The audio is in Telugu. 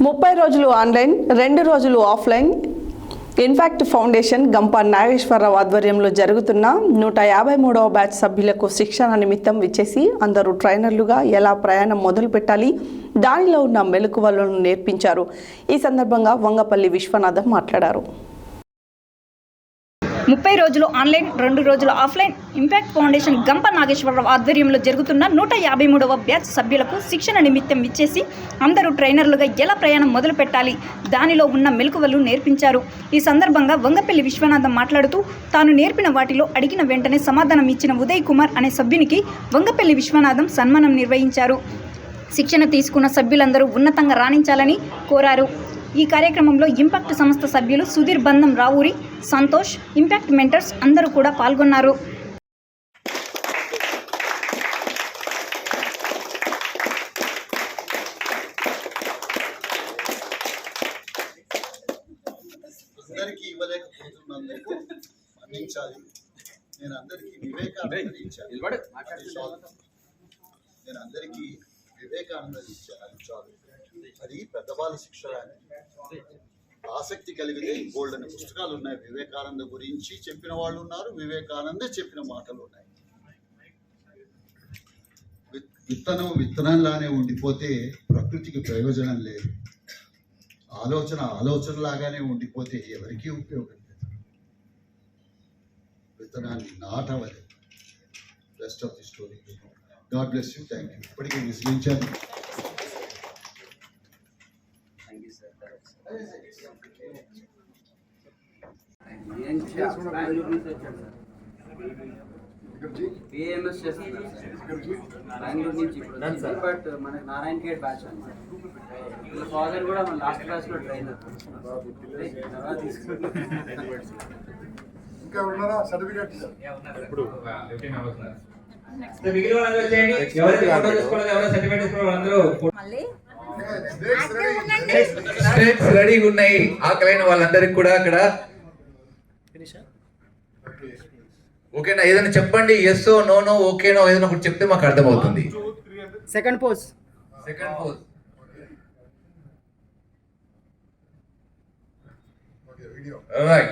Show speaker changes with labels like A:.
A: 30 రోజులు ఆన్లైన్ 2 రోజులు ఆఫ్లైన్ ఇన్ఫాక్ట్ ఫౌండేషన్ గంప నాగేశ్వరరావు ఆధ్వర్యంలో జరుగుతున్న 153వ బ్యాచ్ సభ్యులకు శిక్షణ నిమిత్తం విచ్చేసి అందరూ ట్రైనర్లుగా ఎలా ప్రయాణం మొదలు పెట్టాలి, దానిలో ఉన్న మెలకువలను నేర్పించారు. ఈ సందర్భంగా వంగపల్లి విశ్వనాథం మాట్లాడారు.
B: 30 రోజులు ఆన్లైన్ 2 రోజులు ఆఫ్లైన్ ఇంపాక్ట్ ఫౌండేషన్ గంప నాగేశ్వరరావు ఆధ్వర్యంలో జరుగుతున్న 153వ బ్యాచ్ సభ్యులకు శిక్షణ నిమిత్తం ఇచ్చేసి అందరూ ట్రైనర్లుగా ఎలా ప్రయాణం మొదలు పెట్టాలి, దానిలో ఉన్న మెలకువలు నేర్పించారు. ఈ సందర్భంగా వంగపల్లి విశ్వనాథం మాట్లాడుతూ తాను నేర్పిన వాటిలో అడిగిన వెంటనే సమాధానం ఇచ్చిన ఉదయ్ కుమార్ అనే సభ్యునికి వంగపల్లి విశ్వనాథం సన్మానం నిర్వహించారు. శిక్షణ తీసుకున్న సభ్యులందరూ ఉన్నతంగా రాణించాలని కోరారు. ఈ కార్యక్రమంలో ఇంపాక్ట్ సంస్థ సభ్యులు సుధీర్ బంధం రావూరి, సంతోష్, ఇంపాక్ట్ మెంటర్స్ అందరూ కూడా పాల్గొన్నారు.
C: అందరికీ ఇవ్వలేకపోతున్నందుకు మన్నించాలి. నేను అందరికీ వివేకానంద ఇచ్చాను. అది పెద్దవాళ్ళ శిక్షణ. ఆసక్తి కలిగితే గోల్డెన్ పుస్తకాలు ఉన్నాయి. వివేకానంద గురించి చెప్పిన వాళ్ళు ఉన్నారు, వివేకానంద చెప్పిన మాటలు ఉన్నాయి. విత్తనంలానే ఉండిపోతే ప్రకృతికి ప్రయోజనం లేదు. ఆలోచనలాగానే ఉండిపోతే ఎవరికీ ఉపయోగం లేదు. విత్తనాన్ని నాటవలేదు. Rest of the story. God bless you. Thank you. ఇప్పటికీ విశ్లేషించాను.
D: బిఏఎంఎస్ చేస్తున్నారు బెంగళూరు నుంచి ఇప్పుడు, బట్ మనకి నారాయణ ఖేడ్ బ్యాచ్ అన్నమాట. వీళ్ళ ఫాదర్ కూడా మన లాస్ట్ బ్యాచ్లో ట్రైనర్. తర్వాత
C: ఇంకా ఉన్నారా సర్టిఫికేట్?
E: రెడీగా ఉన్నాయి. ఆకలైన వాళ్ళందరికి కూడా అక్కడ ఓకేనా, ఏదైనా చెప్పండి. ఎస్ నో ఓకేనో ఏదైనా ఒకటి చెప్తే మాకు అర్థమవుతుంది.
D: Second pose
E: right.